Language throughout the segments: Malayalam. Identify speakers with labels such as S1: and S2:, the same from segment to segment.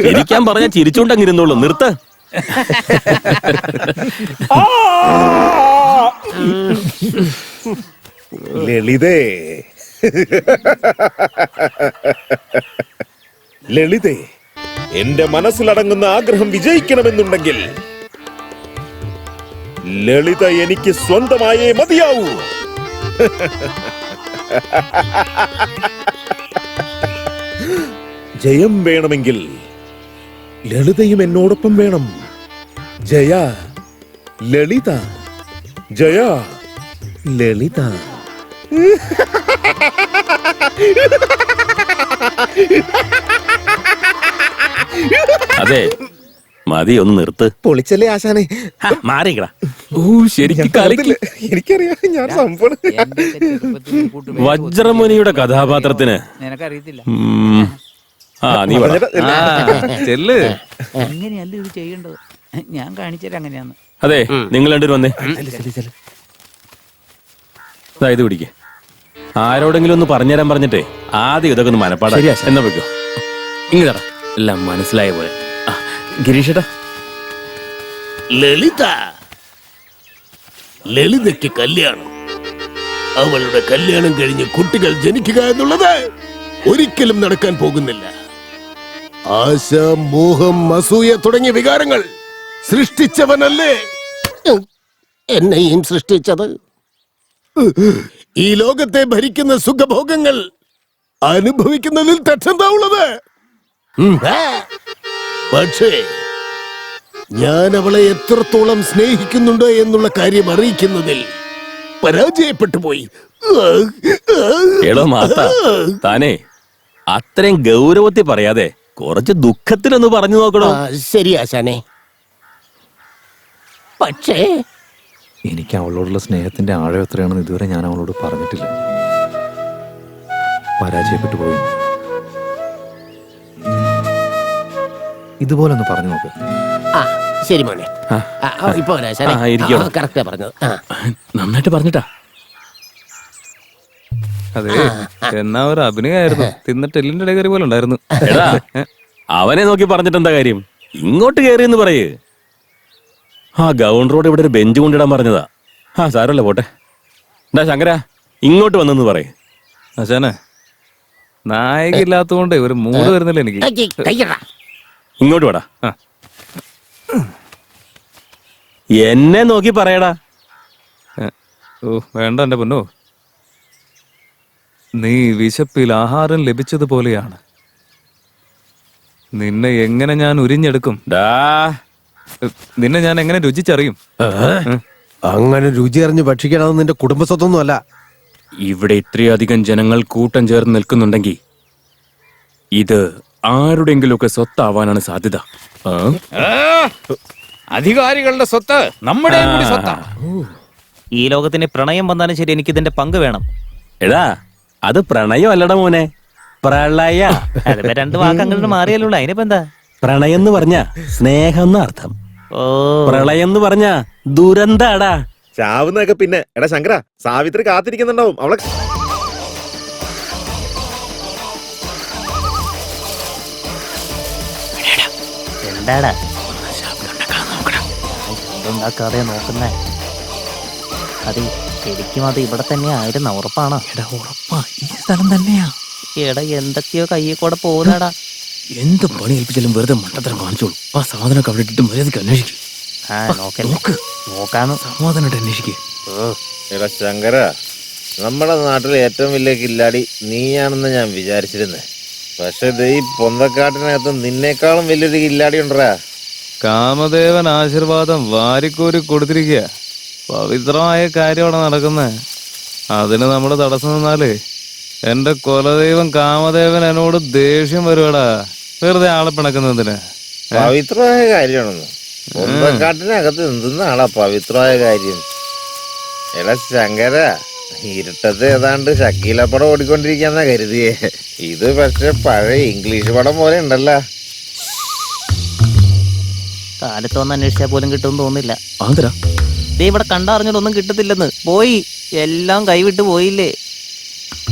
S1: ചിരിക്കാൻ പറഞ്ഞാൽ ചിരിച്ചോണ്ടങ്ങിരുന്നോളൂ. നിർത്ത്.
S2: ലളിതേ, ലളിതേ, എന്റെ മനസ്സിലടങ്ങുന്ന ആഗ്രഹം വിജയിക്കണമെന്നുണ്ടെങ്കിൽ ലളിത എനിക്ക് സ്വന്തമായേ മതിയാവൂ. ജയം വേണമെങ്കിൽ ലളിതയും എന്നോടൊപ്പം വേണം. ജയ ലളിത, ജയ ലളിത.
S1: അതെ, മതി, ഒന്ന് നിർത്ത്.
S2: പൊളിച്ചല്ലേ ആശാനെ?
S1: മാറിക്കടാ.
S2: ശരിക്കും എനിക്കറിയാം, ഞാൻ സംഭവം.
S1: വജ്രമുനിയുടെ കഥാപാത്രത്തിന്
S3: നിനക്കറിയത്തില്ല.
S1: നീ
S3: ചെല്ല്. എങ്ങനെയല്ല ഇത് ചെയ്യേണ്ടത്, ഞാൻ കാണിച്ചത് അങ്ങനെയാന്ന്.
S1: അതെ, നിങ്ങൾ രണ്ടുപേരും വന്നേ. ഇത് പിടിക്കേ. ആരോടെങ്കിലും ഒന്ന് പറഞ്ഞുതരാൻ പറഞ്ഞിട്ടേ ആദ്യം ഇതൊക്കെ ഒന്ന് മനപ്പാടാ. എന്നാ വെക്കോ, ഇങ്ങടാ. എല്ലാം മനസ്സിലായ പോലെ. ഗിരീഷേട്ടാ,
S4: ലളിത, ലളിതയ്ക്ക് കല്യാണം, അവളുടെ കല്യാണം കഴിഞ്ഞ് കുട്ടികൾ ജനിക്കുക എന്നുള്ളത് ഒരിക്കലും നടക്കാൻ പോകുന്നില്ല. ആശ, മോഹം, അസൂയ തുടങ്ങിയ വികാരങ്ങൾ സൃഷ്ടിച്ചവനല്ലേ എന്നെയും സൃഷ്ടിച്ചത്. ഈ ലോകത്തെ ഭരിക്കുന്ന സുഖഭോഗങ്ങൾ അനുഭവിക്കുന്നതിൽ തെറ്റെന്താ ഉള്ളത്? പക്ഷേ ഞാൻ അവളെ എത്രത്തോളം സ്നേഹിക്കുന്നുണ്ട് എന്നുള്ള കാര്യം അറിയിക്കുന്നതിൽ പരാജയപ്പെട്ടു പോയി.
S1: എടോ മാത്ത, താനേ അത്രയും ഗൗരവത്തിൽ പറയാതെ കുറച്ച് ദുഃഖത്തിലൊന്ന് പറഞ്ഞു നോക്കണോ?
S4: ശരി ആശാനെ, പക്ഷേ
S5: എനിക്ക് അവളോടുള്ള സ്നേഹത്തിന്റെ ആഴം എത്രയാണെന്ന് ഇതുവരെ ഞാൻ അവളോട് പറഞ്ഞിട്ടില്ല. പരാജയപ്പെട്ടു പോയി. ഇതുപോലെ ഒന്ന് പറഞ്ഞു നോക്ക്.
S4: ശരി മോനെ, ഇപ്പൊ കറക്റ്റാ പറഞ്ഞത്.
S1: നന്നായിട്ട് പറഞ്ഞിട്ടാ.
S5: അതെ, എന്നാ ഒരു അഭിനയമായിരുന്നു. തിന്നിട്ട് എല്ലിന്റെ ഇടകറി പോലെ ഉണ്ടായിരുന്നു.
S1: അവനെ നോക്കി പറഞ്ഞിട്ട് എന്താ കാര്യം? ഇങ്ങോട്ട് കയറിയെന്ന് പറയേ. ഗൗണ്ടറോട് ഇവിടെ ഒരു ബെഞ്ച് കൊണ്ടിടാൻ പറഞ്ഞതാ. സാരമല്ല, പോട്ടെ. എന്താ ശങ്കര, ഇങ്ങോട്ട് വന്നെന്ന് പറയേ.
S5: ആശാനെ, നായകില്ലാത്തതുകൊണ്ട് ഒരു മൂഡ് വരുന്നില്ല എനിക്ക്.
S1: ഇങ്ങോട്ട് വേടാ. എന്നെ നോക്കി പറയടാ.
S5: വേണ്ട എന്റെ പൊന്നോ, നീ വിശപ്പിൽ ആഹാരം ലഭിച്ചതുപോലെയാണ്. നിന്നെ എങ്ങനെ ഞാൻ ഉരിഞ്ഞെടുക്കും? നിന്നെ ഞാൻ എങ്ങനെ രുചിച്ചറിയും?
S6: അങ്ങനെ രുചി അറിഞ്ഞ് ഭക്ഷിക്കണമെന്ന് നിന്റെ കുടുംബസ്വത്തൊന്നും അല്ല.
S1: ഇവിടെ ഇത്രയധികം ജനങ്ങൾ കൂട്ടം ചേർന്ന് നിൽക്കുന്നുണ്ടെങ്കിൽ ഇത് ആരുടെങ്കിലുമൊക്കെ സ്വത്താവാനാണ് സാധ്യത.
S3: അധികാരികളുടെ സ്വത്ത് നമ്മുടെ കൂടി സ്വത്താണ്.
S7: ഈ ലോകത്തിന് പ്രണയം വന്നാലും ശരി, എനിക്ക് ഇതിന്റെ പങ്ക് വേണം.
S1: എടാ, അത് പ്രണയം അല്ലട മോനെ, പ്രളയ.
S7: അതിപ്പോ രണ്ട് വാക്ക് അങ്ങോട്ട് മാറിയല്ലോ. അതിനിപ്പോ എന്താ?
S1: പ്രണയം എന്ന് പറഞ്ഞ സ്നേഹം എന്നർത്ഥം. പ്രളയം എന്ന് പറഞ്ഞ ദുരന്താടാ.
S2: ചാവുന്നൊക്കെ പിന്നെ. എടാ ശങ്കര, സാവിത്രി കാത്തിരിക്കുന്നുണ്ടാവും അവളെ.
S7: എന്താടാ ഉണ്ടാക്കാതെ നോക്കുന്നേ? അതെ, ശരിക്കും അത് ഇവിടെ തന്നെ ആയിരുന്നു. ഉറപ്പാണോ?
S1: ഉറപ്പാ, ഈ സ്ഥലം തന്നെയാ.
S7: എടാ, എന്തൊക്കെയോ കയ്യിൽ കൂടെ പോകുന്നടാ.
S1: എന്ത് പണി ഏൽപ്പിച്ചാലും വെറുതെ മണ്ടത്തരം കാണിച്ചോളൂ. ആ സാധനമൊക്കെ അവിടെ ഇട്ടിട്ട് മര്യാദക്ക് അന്വേഷിക്കും.
S7: നോക്കാന്ന്
S1: സമാധാനമായിട്ട് അന്വേഷിക്കേ.
S2: എടാ ശങ്കര, നമ്മുടെ നാട്ടിലെ ഏറ്റവും വലിയ കില്ലാടി നീയാണെന്ന് ഞാൻ വിചാരിച്ചിരുന്നേ. പക്ഷെ ഈ പൊന്തക്കാട്ടിനകത്ത് നിന്നേക്കാളും വലിയൊരു കില്ലാടി ഉണ്ടറാ.
S5: കാമദേവൻ ആശീർവാദം വാരിക്കോരി കൊടുത്തിരിക്കുക. പവിത്രമായ കാര്യമാണ് നടക്കുന്നത്. അതിന് നമ്മൾ തടസ്സം നിന്നാലേ എന്റെ കുലദൈവം കാമദേവൻ എന്നോട് ദേഷ്യം വരുവാടാ. വെറുതെ ആളെ പിണക്കുന്നതിന്.
S2: പവിത്രമായ കാര്യമാണെന്ന് പൊന്തക്കാട്ടിനകത്ത് എന്തെന്നാളാ പവിത്രമായ കാര്യം? എടാ ശങ്കര, ഇരുട്ടത്ത് ഏതാണ്ട് ഷക്കീല പടം ഓടിക്കൊണ്ടിരിക്കാന്നാ കരുതിയേ. ഇത് പക്ഷെ പഴയ ഇംഗ്ലീഷ് പടം പോലെ ഉണ്ടല്ലോ.
S7: കാലത്ത് വന്ന് അന്വേഷിച്ചാൽ പോലും കിട്ടുമെന്ന് തോന്നുന്നില്ല.
S1: ആന്തരാ
S7: ദേ ഇവിടെ കണ്ടറിഞ്ഞിട്ടൊന്നും കിട്ടത്തില്ലെന്ന്. പോയി, എല്ലാം കൈവിട്ട് പോയില്ലേ.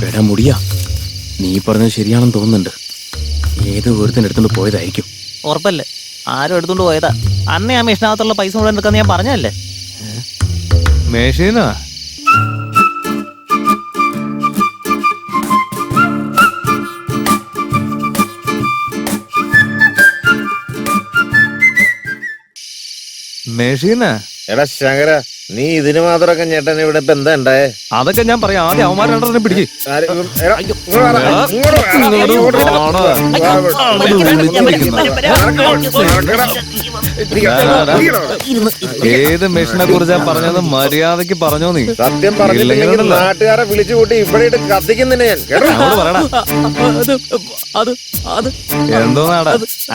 S1: എടാ മുടിയാ, നീ പറഞ്ഞത് ശരിയാണെന്ന് തോന്നുന്നുണ്ട്. ഏത് ഒരുത്തിന് എടുത്തോണ്ട് പോയതായിരിക്കും.
S7: ഉറപ്പല്ലേ? ആരും എടുത്തോണ്ട് പോയതാ. അന്നേ ആ മെഷീനകത്തുള്ള പൈസ മുഴുവൻ എടുക്കാന്ന് ഞാൻ പറഞ്ഞല്ലേ.
S5: മേശീനാ മേശീനാ
S2: എടാ ശങ്കര, നീ ഇതിന് മാത്രമൊക്കെ ഞെട്ടൻ ഇവിടെ ഇപ്പൊ എന്താ ഉണ്ടായേ?
S5: അതൊക്കെ ഞാൻ പറയാം. ആദ്യം അവന്മാർ രണ്ടെണ്ണം പിടിക്ക്.
S2: ആര്? എടാ, ഇങ്ങോട്ട് വാടാ, ഇങ്ങോട്ട് വാടാ,
S5: ഏത് മെഷീനെ കുറിച്ചാ പറഞ്ഞത് മര്യാദക്ക് പറഞ്ഞോ നീ.
S2: സത്യം പറഞ്ഞില്ലെങ്കിൽ നാട്ടുകാരെ വിളിച്ചു കൂട്ടി ഇവിടെ ഇട്ട് കത്തിക്കുന്നില്ല ഞാൻ. കേട്ടോ?
S5: അങ്ങോട്ട് പറയടാ. എന്തോ നാടാ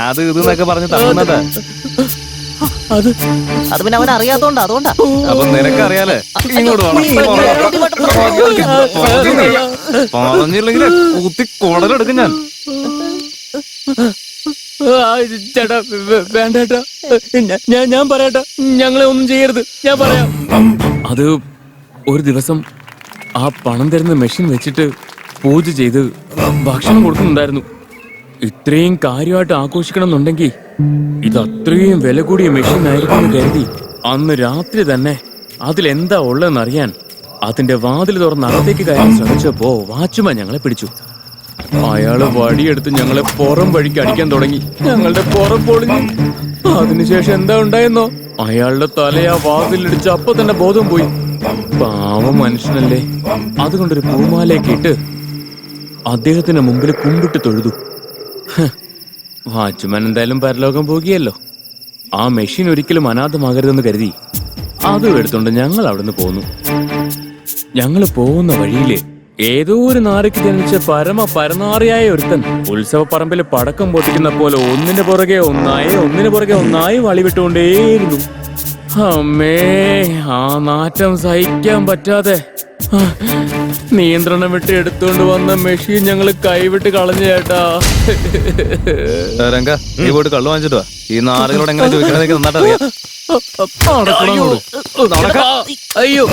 S5: അത് ഇത് എന്നൊക്കെ പറഞ്ഞ് തട്ടുന്നത്.
S7: അത് പിന്നെ അവൻ അറിയാത്തോണ്ടാ, അതുകൊണ്ടാ.
S5: അപ്പൊ നിനക്കറിയാലേ. ഇങ്ങോട്ട് പറഞ്ഞില്ലെങ്കിൽ കുത്തി കുടലെടുക്കും ഞാൻ.
S1: ചേട്ടാ വേണ്ടേട്ടാ, ഞാൻ പറയട്ടെ, ഞങ്ങളെ ഒന്നും ചെയ്യരുത്, ഞാൻ പറയാം. അത് ഒരു ദിവസം ആ പണം തരുന്ന മെഷീൻ വെച്ചിട്ട് പൂജ ചെയ്ത് ഭക്ഷണം കൊടുക്കുന്നുണ്ടായിരുന്നു. ഇത്രയും കാര്യമായിട്ട് ആഘോഷിക്കണം എന്നുണ്ടെങ്കിൽ ഇത് അത്രയും വില കൂടിയ മെഷീൻ ആയിരിക്കും കരുതി അന്ന് രാത്രി തന്നെ അതിലെന്താ ഉള്ളതെന്നറിയാൻ അതിന്റെ വാതിൽ തുറന്ന് അകത്തേക്ക് കയറാൻ ശ്രമിച്ചപ്പോ വാച്ച്മാൻ ഞങ്ങളെ പിടിച്ചു. അയാള് വടിയെടുത്ത് ഞങ്ങളെ പുറം വഴിക്ക് അടിക്കാൻ തുടങ്ങി. ഞങ്ങളുടെ പുറം പൊളിഞ്ഞു. അതിനുശേഷം എന്താ ഉണ്ടായെന്നോ, അയാളുടെ തല ആ വാതിലിടിച്ച് അപ്പൊ തന്നെ ബോധം പോയി. പാവം മനുഷ്യനല്ലേ. അതുകൊണ്ടൊരു പൂമാലയൊക്കെ ഇട്ട് അദ്ദേഹത്തിന് മുമ്പിൽ കുമ്പിട്ട് തൊഴുതു. വാച്ച്മാൻ എന്തായാലും പരലോകം പോകിയല്ലോ. ആ മെഷീൻ ഒരിക്കലും അനാഥമാകരുതെന്ന് കരുതി അതും എടുത്തോണ്ട് ഞങ്ങൾ അവിടുന്ന് പോന്നു. ഞങ്ങൾ പോകുന്ന വഴിയില് ഏതോ ഒരു നാരയ്ക്ക് ജനിച്ച പരനാറിയായ ഒരുത്തൻ ഉത്സവപ്പറമ്പിൽ പടക്കം പൊട്ടിക്കുന്ന പോലെ ഒന്നിന് പുറകെ ഒന്നായി വളിവിട്ടുകൊണ്ടേയിരുന്നു. അമ്മേ, ആ നാറ്റം സഹിക്കാൻ പറ്റാതെ നിയന്ത്രണം വിട്ട് എടുത്തോണ്ട് വന്ന മെഷീൻ ഞങ്ങള് കൈവിട്ട് കളഞ്ഞു ചേട്ടാ.
S5: രംഗ, നീ പോയിട്ട് കള്ളു വാങ്ങിച്ചിട്ട് വാ. ഈ നാടുകളോട് എങ്ങനെ ചോദിക്കണമെന്നൊക്കെ നന്നായിട്ട് അറിയാം.
S1: അയ്യോ